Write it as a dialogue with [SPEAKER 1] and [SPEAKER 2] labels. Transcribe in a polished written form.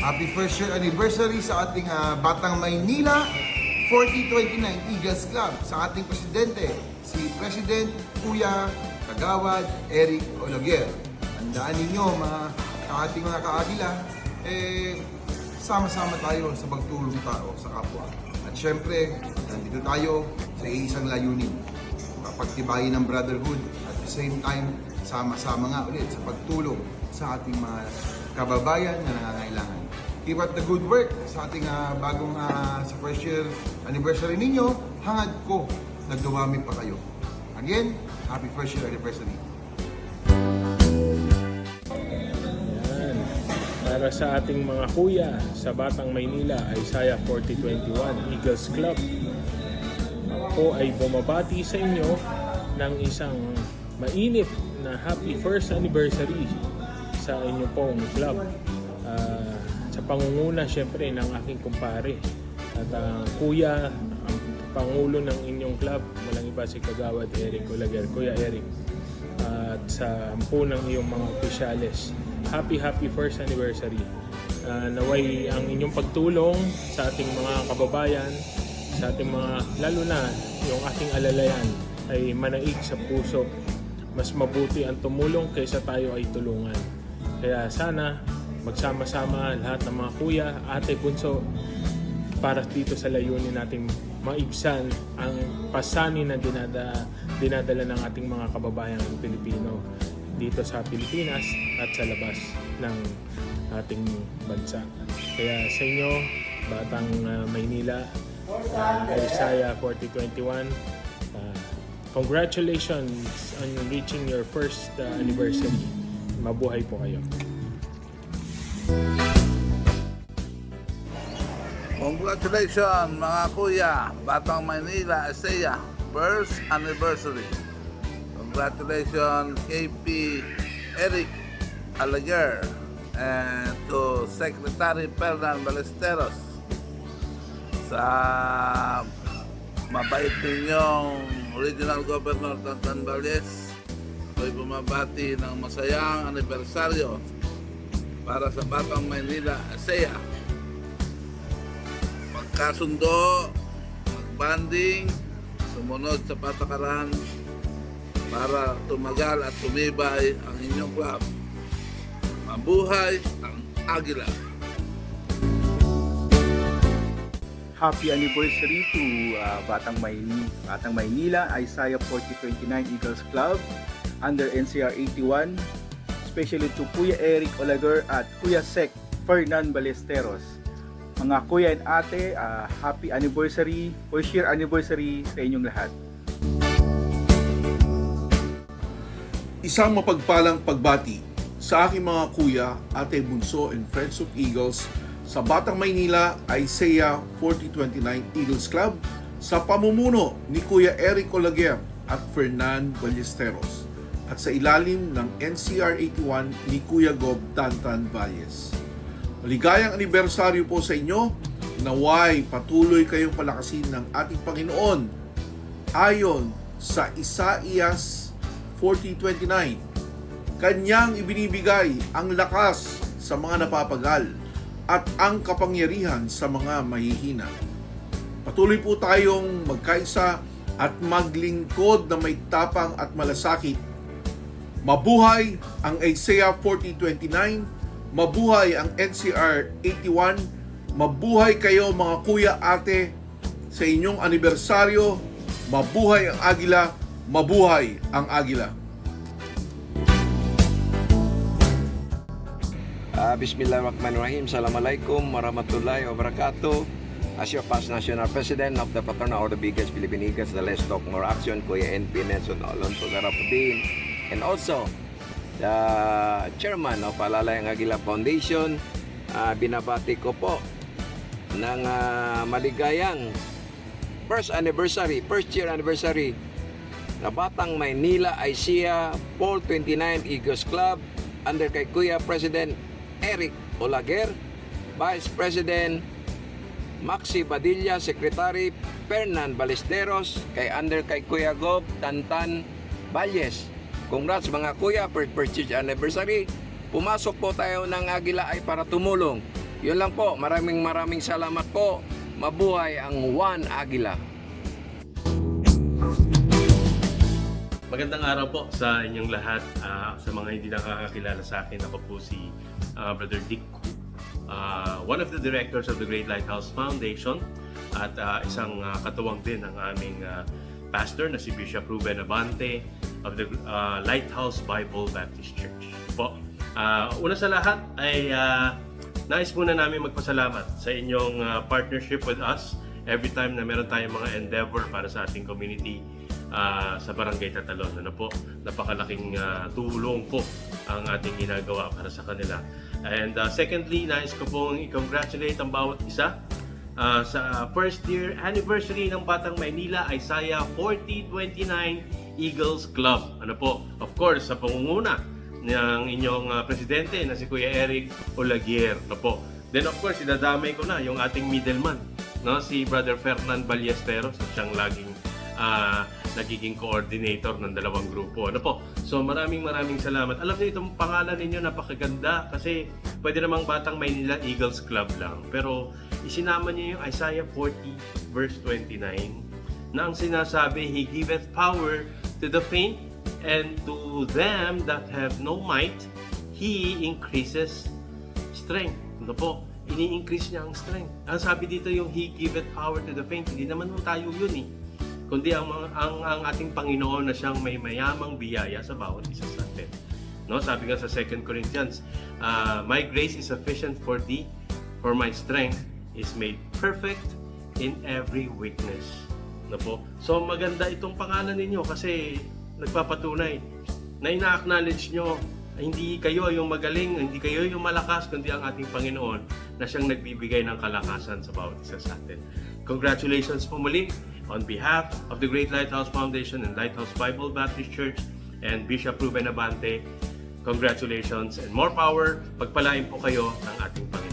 [SPEAKER 1] Happy first year anniversary sa ating Batang Maynila 4029 Eagles Club, sa ating presidente, si President Kuya Kagawad Eric Olaguer. Tandaan ninyo sa ating mga kaagila, sama-sama tayo sa pagtulong tao sa kapwa. At syempre, nandito tayo sa isang layunin, pagtibayin ng brotherhood, at the same time, sama-sama nga ulit sa pagtulong sa ating mga kababayan na nangangailangan. Keep up the good work sa ating bagong sa first year anniversary ninyo. Hangad ko na dumami pa kayo. Again, happy first year anniversary.
[SPEAKER 2] Yan. Para sa ating mga kuya sa Batang Maynila, Isaiah 4021 Eagles Club, ako ay bumabati sa inyo ng isang mainit na happy first anniversary sa inyo pong club. Sa pangunguna syempre ng aking kumpare at kuya, ang pangulo ng inyong club, walang iba si Kagawad Eric Olaguer, Kuya Eric, at sa ampo ng iyong mga opisyales. Happy first anniversary. Naway ang inyong pagtulong sa ating mga kababayan, sa ating mga, lalo na yung ating alalayan, ay manaig sa puso. Mas mabuti ang tumulong kaysa tayo ay tulungan. Kaya sana magsama-sama lahat ng mga kuya, ate, bunso, para dito sa layunin nating maibsan ang pasanin na dinadala ng ating mga kababayang Pilipino dito sa Pilipinas at sa labas ng ating bansa. Kaya sa inyo, Batang Maynila, Isaiah 4021, congratulations on reaching your first anniversary. Mabuhay po kayo.
[SPEAKER 3] Congratulations mga kuya, Batang Maynila, Isaiah, first anniversary. Congratulations KP Eric Olaguer and to Secretary Fernan Ballesteros sa mabait ninyong Regional Governor Tantan Valles. Ako'y bumabati ng masayang anibersaryo para sa Batang Maynila, Isaiah. Magkasundo, magbanding, sumunod sa patakaran para tumagal at tumibay ang inyong club. Mabuhay ang Agila!
[SPEAKER 4] Happy anniversary to Batang Maynila, Isaiah 4029 Eagles Club under NCR 81, especially to Kuya Eric Olaguer at Kuya Sec Fernan Ballesteros. Mga kuya and ate, happy anniversary, first year anniversary sa inyong lahat.
[SPEAKER 5] Isang mapagpalang pagbati sa aking mga kuya, ate, bunso, and friends of Eagles sa Batang Maynila, Isaiah 4029 Eagles Club sa pamumuno ni Kuya Eric Olaguer at Fernan Ballesteros at sa ilalim ng NCR 81 ni Kuya Gob Tantan Valles. Maligayang anibersaryo po sa inyo. Naway patuloy kayong palakasin ng ating Panginoon ayon sa Isaías 40:29. Kanyang ibinibigay ang lakas sa mga napapagal at ang kapangyarihan sa mga mahihina. Patuloy po tayong magkaisa at maglingkod na may tapang at malasakit. Mabuhay ang Isaiah 40:29. Mabuhay ang NCR 81. Mabuhay kayo mga kuya, ate, sa inyong anibersaryo. Mabuhay ang Agila. Mabuhay ang Agila.
[SPEAKER 6] Bismillahirrahmanirrahim. Assalamualaikum warahmatullahi wabarakatuh. As your past National President of the Fraternal Order of Eagles, Philippine Eagles, the Let's Talk More Action, Kuya NP Nelson Alonso Garapudin, and also the Chairman of Alalayang Agila Foundation, binabati ko po ng maligayang first year anniversary na Batang Maynila, Isaiah 429 Eagles Club under kay Kuya President Eric Olaguer, Vice President Maxi Badilla, Secretary Fernan Ballesteros, kay under kay Kuya Gob Tantan Valles. Congrats mga kuya, first year anniversary. Pumasok po tayo ng Agila ay para tumulong Yun lang po. Maraming salamat po. Mabuhay ang Juan Aguila.
[SPEAKER 7] Magandang araw po sa inyong lahat. Sa mga hindi nakakakilala sa akin, ako po si Brother Dick Koo, one of the directors of the Great Lighthouse Foundation at isang katuwang din ng aming pastor na si Bishop Ruben Abante of the Lighthouse Bible Baptist Church. Po. Una sa lahat ay nais muna namin magpasalamat sa inyong partnership with us every time na meron tayong mga endeavor para sa ating community sa Barangay Tatalon. Ano po, napakalaking tulong po ang ating ginagawa para sa kanila. And secondly, nais ko pong i-congratulate ang bawat isa sa first year anniversary ng Batang Maynila Isaiah 4029 Eagles Club. Ano po, of course, sa pangunguna ng inyong presidente na si Kuya Eric Olaguer. Ano po. Then of course, idadamay ko na yung ating middleman, no, si Brother Fernan Ballesteros, siyang laging nagiging coordinator ng dalawang grupo. Ano po? So maraming salamat. Alam niyo itong pangalan ninyo napakaganda kasi pwede namang Batang Maynila Eagles Club lang. Pero isinama niyo yung Isaiah 40 verse 29 na ang sinasabi, He giveth power to the faint and to them that have no might, He increases strength. Ano po? Ini-increase niya ang strength. Ang sabi dito yung He giveth power to the faint. Hindi naman tayo yun eh. Kundi ang ating Panginoon na siyang may mayamang biyaya sa bawat isa sa atin. No, sabi nga sa 2 Corinthians, my grace is sufficient for thee, for my strength is made perfect in every weakness. No po? So maganda itong pangalan ninyo kasi nagpapatunay na ina-acknowledge nyo hindi kayo yung magaling, hindi kayo yung malakas, kundi ang ating Panginoon na siyang nagbibigay ng kalakasan sa bawat isa sa atin. Congratulations po muli on behalf of the Great Lighthouse Foundation and Lighthouse Bible Baptist Church and Bishop Ruben Abante. Congratulations and more power. Pagpalain po kayo ng ating Panginoon.